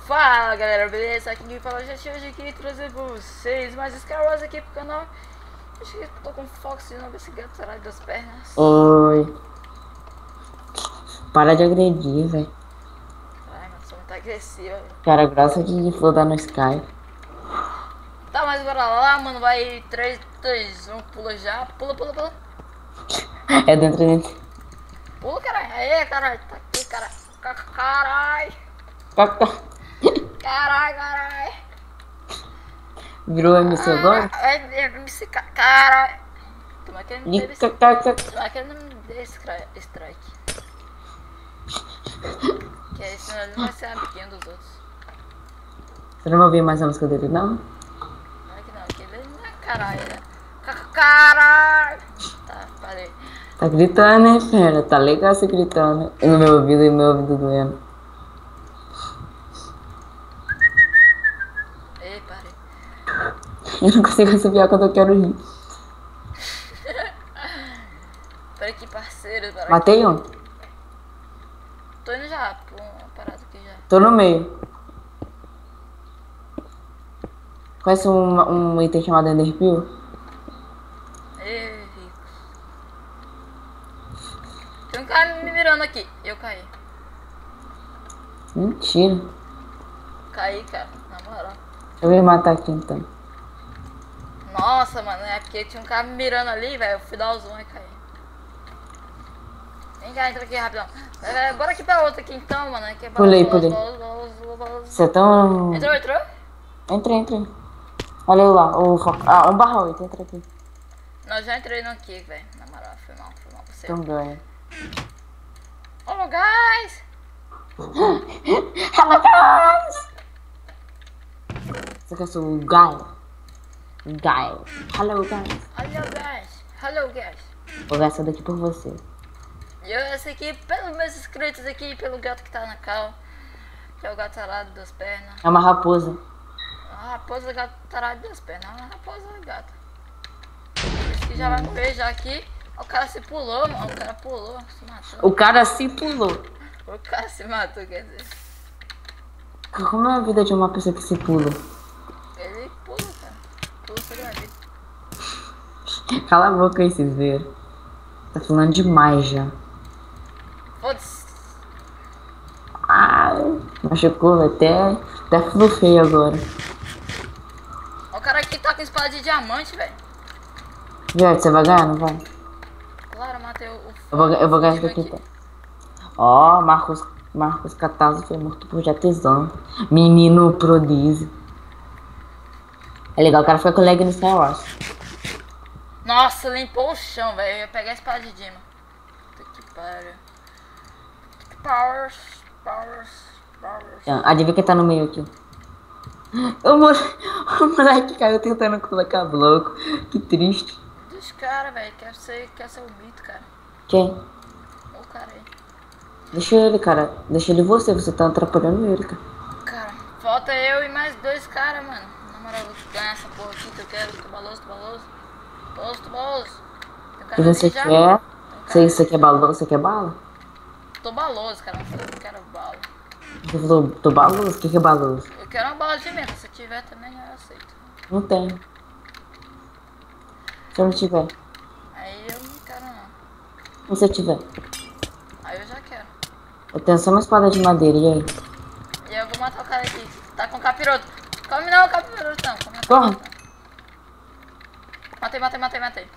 Fala galera, beleza? Aqui quem fala já hoje aqui trazer pra vocês mais Sky Wars aqui pro canal. Acho que tô com foco de novo esse gato sarado das pernas. Oi. Para de agredir, velho. Ai, mano, sou muito agressiva. Cara, grossa de flodar no Sky. Tá, mas bora lá, mano. Vai 3, 2, 1, pula já. Pula, pula, pula. É dentro. Pula, caralho. Aê, caralho. Tá aqui, caralho. Caralho. Caralho, caralho. Virou MC agora? É MC, caralho. Toma que ele não teve Toma que ele não me deu strike. Que aí senão ele não vai ser amiguinho dos outros. Você não vai ouvir mais a música dele, não? Não é que não, que ele não é caralho, né? Caralho! Tá, parei. Tá gritando, hein, fera? Tá legal você gritando. No meu ouvido e meu ouvido doendo. Ei, parei. Eu não consigo subir quando eu quero rir. Peraí aqui, parceiro. Peraí. Matei um? Tô indo já, pô, uma parada aqui já. Tô no meio. Conhece um item chamado Ender Pill? Ei, rico. Tem um cara me mirando aqui. Eu caí. Mentira. Caí, cara, na moral. Eu vou me matar aqui então. Nossa, mano, é porque tinha um cara me mirando ali, velho. Eu fui dar o zoom e caí. Vem cá, entra aqui rapidão. Bora aqui pra outra aqui então, mano. Aqui é Pulei. Você Você é tão... entrou? Entra. Olha eu lá, o foco. Ah, 1/8, entra aqui. Nós já entrei no aqui, velho. Na moral, foi mal pra você. Então ganha. Hello, guys! Hello, guys! Você quer ser o guy? Hello, guys. Hello, guys! Vou ver essa daqui por você. E eu essa aqui pelos meus inscritos aqui, pelo gato que tá na cal. Que é o gato tarado das pernas. É uma raposa. A raposa gato tarado das pernas. Uma raposa gato. Esse que já vai morrer já aqui. O cara se pulou, mano. O cara pulou, se matou. O cara se pulou. O cara se matou, quer dizer. Como é a vida de uma pessoa que se pula? Ele pula, cara. Pula sobre a vida. Cala a boca aí, vocês viram. Tá falando demais já. Foda-se. Ai, machucou até flufei agora. O cara aqui tá com espada de diamante, velho. Gente, você vai ganhar, não vai? Claro, eu matei o... Eu vou ganhar isso daqui, tá? Ó, Marcos Catazzo foi morto por Jatezão. Menino prodígio. É legal, o cara fica com lag no Sky Wars. Nossa, limpou o chão, velho. Eu ia pegar a espada de Dima. Puta que pariu. Powers. Adivinha quem tá no meio aqui? O moleque caiu tentando colocar bloco. Que triste. Dos caras, velho. Quer ser o mito, cara. Quem? O cara aí. Deixa ele, cara. Deixa ele você tá atrapalhando ele, cara. Cara, falta eu e mais 2 caras, mano. Na moral, eu vou ganhar essa porra aqui que eu quero. Tô baloso. Tem um cara E você ali já. quer? Tem um Você quer bala? Você quer bala? Tô baloso, cara. Eu quero bala. Você falou, tô baloso? O que é baloso? Eu quero uma bala de menta. Se tiver também, eu aceito. Não tem. Se eu não tiver. Aí eu não quero, não. E se eu tiver? Aí eu já quero. Eu tenho só uma espada de madeira, e aí? E eu vou matar o cara aqui. Tá com capiroto. Come não, capiroto não. Corre. Matei.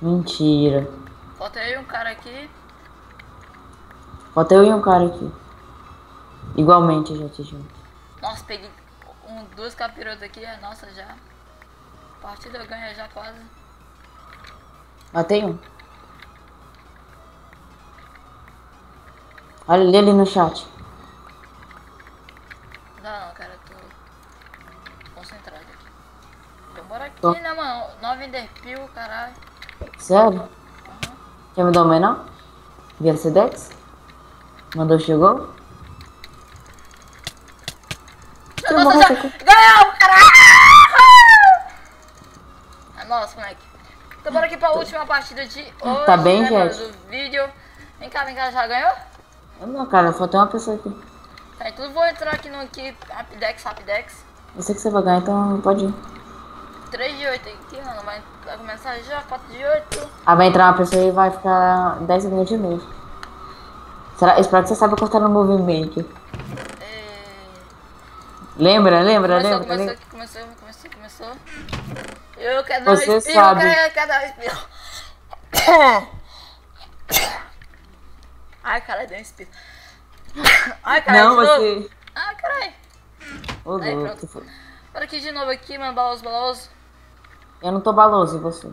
Mentira. Falta eu e um cara aqui. Falta eu e um cara aqui. Igualmente, gente, junto. Nossa, peguei 2 capirotos aqui. É nossa já. A partida eu ganho já quase. Matei um. Olha ele ali no chat. Não, cara, eu tô concentrado aqui. Então bora aqui, Tô. né, mano? 9 Enderpeel, caralho. Sério? Quer me dar uma aí, não? Via Sedex? Mandou, chegou? Nossa, já ganhamos, caralho! É nossa, moleque. Então bora aqui pra última partida de hoje, Tá bem, né, mano, gente? do vídeo. Vem cá, já ganhou? Não, cara, faltou uma pessoa aqui. Tá, então vou entrar aqui no Rapidex. Eu sei que você vai ganhar, então pode ir. 3 de 8 aqui, mano. Vai começar já, 4 de 8. Aí vai entrar uma pessoa e vai ficar 10 segundos de novo. Espero que você saiba cortar no movimento. Lembra? Começou. Eu quero dar um Você espirro, sabe. eu quero dar um espirro. Ai, caralho, deu um espirro. Ai, caralho, Não, de novo. você. Ai, caralho. Ô, Aí, louco. pronto. Bora aqui de novo aqui, mano, baloso. Eu não tô baloso, e você?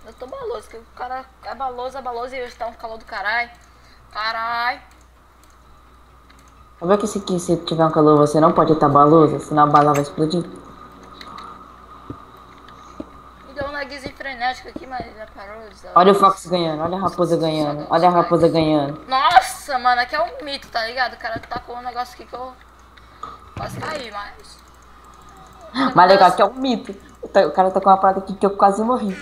Eu tô baloso, que o cara é baloso e hoje tá um calor do caralho. Caralho. Sabe que se tiver um calor você não pode estar baloso, senão a bala vai explodir? Me deu um lagzinho frenético aqui, mas já parou. Olha o Fox ganhando, olha a raposa ganhando, olha a raposa ganhando. Nossa, mano, aqui é um mito, tá ligado? O cara tá com um negócio aqui que eu quase caí, mas... Mas legal que é um mito. O cara tá com uma parada aqui que eu quase morri.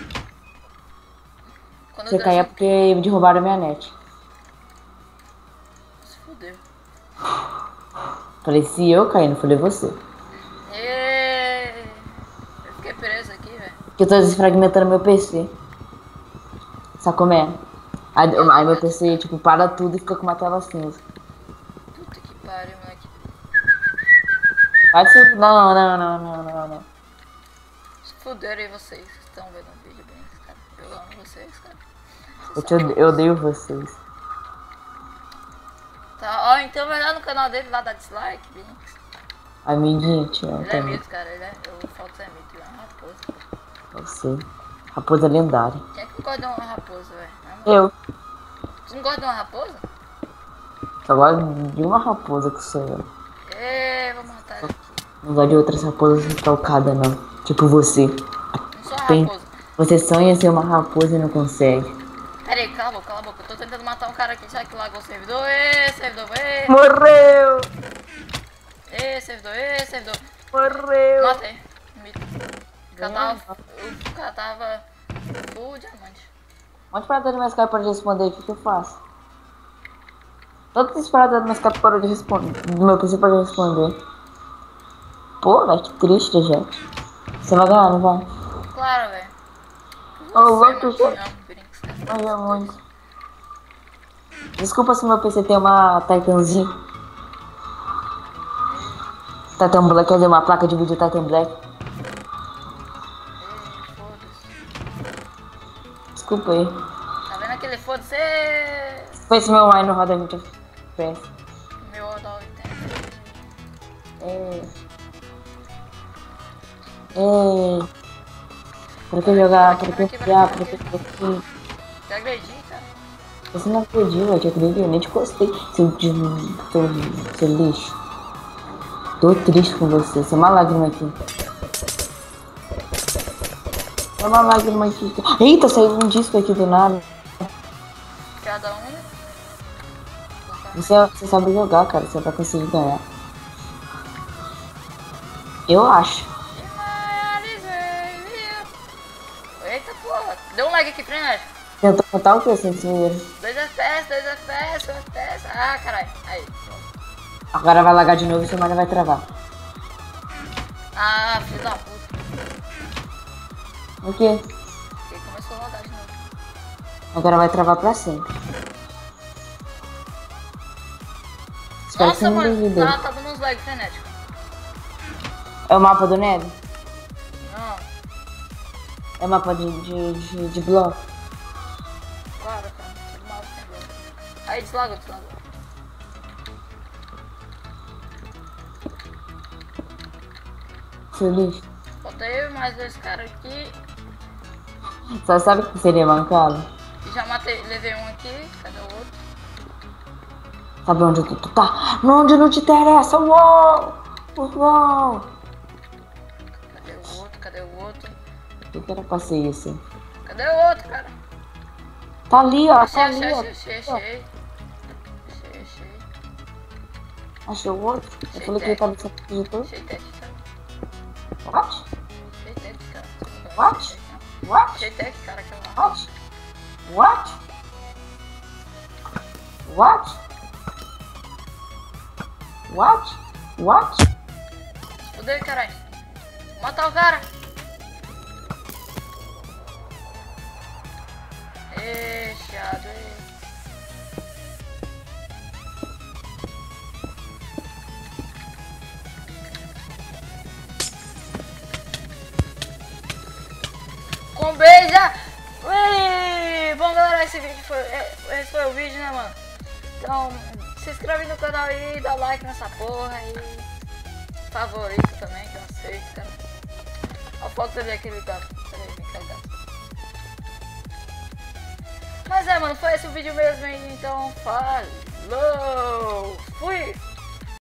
Quando Você eu caía porque derrubaram a minha net. Se fudeu. Falei, se eu cair, não falei você. Eu fiquei preso aqui, velho. Porque eu tô desfragmentando meu PC. Sabe como é? Aí meu PC, tipo, para tudo e fica com uma tela cinza. Puta que pariu, moleque. Vai se... Não. Se fuderam aí vocês que estão vendo o vídeo bem, cara. Eu amo vocês, cara. Eu odeio vocês. Tá, ó, então vai lá no canal dele, lá dá dislike, Binks. Amiguinho, tio. Ele é mito, cara, eu falo que você é mito, ele é uma raposa. Você. Raposa lendária. Quem é que gosta de uma raposa, velho? Eu. Você não gosta de uma raposa? Só gosto de uma raposa que sou eu. Vou matar ele aqui. Não gosto de outras raposas recalcadas, não. Tipo você. Não sou uma Tem- raposa. Você sonha ser uma raposa e não consegue. Pera aí, cala a boca. Eu tô tentando matar um cara aqui, já que lagou o servidor. Servidor. Morreu! Servidor. Morreu! Matei. Mito. O cara tava full diamante. Onde para do meu Skype para responder? O que eu faço? Todos os paradas do meu Skype parou de responder. Do meu PC parou de responder. Pô, velho, que triste, gente. Você vai ganhar, não vai? Claro, velho. Ô, louco, Você, mano, gente. amo Brinks, cara. Ai, é muito. Desculpa se meu PC tem uma Titanzinha. Titan Black, quer dizer, uma placa de vídeo Titan Black. Foda-se. Desculpa aí. Tá vendo aquele foda-se? Foi esse meu Wine no roda 20 FPS. Meu Odol 80. Pra que jogar? Pra que aqui. Te agredi, cara. Você não acredita, eu te acredito, eu nem te gostei. Seu lixo. Tô triste com você, você é uma lágrima aqui. É uma lágrima aqui. Eita, saiu um disco aqui do nada. Cada um. Você sabe jogar, cara, você vai conseguir ganhar. Eu acho. Eita porra, deu um like aqui, frenético. Tentou contar o que, sem dinheiro? 2 FPS. Ah, caralho. Aí, pronto. Agora vai lagar de novo e sua malha vai travar. Ah, filho da puta. O quê? Porque começou a rodar de novo. Agora vai travar pra sempre. Espero que você Nossa, não mano, duvide. tá dando uns lag frenético. É o mapa do Ned? Não, É o mapa de bloco? claro, cara. Tudo mal tem agora. Aí, deslagou. Seu lixo. Falta eu e mais 2 caras aqui. Só sabe o que seria mancado? Já matei, levei um aqui. Cadê o outro? Sabe onde tu tá? Onde não te interessa, uou! Uou! Cadê o outro? O que era pra ser isso? Cadê o outro, cara? Tá ali, ó. Tá ali, ó. Achei. Achou o outro? Eu falei que ele tava só de tudo. Achei tech, cara. What? Achei tech, cara. What? What? Achei tech, cara, aquela lá. What? What? What? What? What? Fudeu, caralho. Matar o cara. Fechado. Com beija. Bom, galera, esse foi o vídeo, né, mano? Então, se inscreve no canal aí, dá like nessa porra aí. Favorito também, que eu aceito, cara. A foto dele aquele gato. Peraí, vem cá, gato. Mas é, mano, foi esse o vídeo mesmo, então falou! Fui!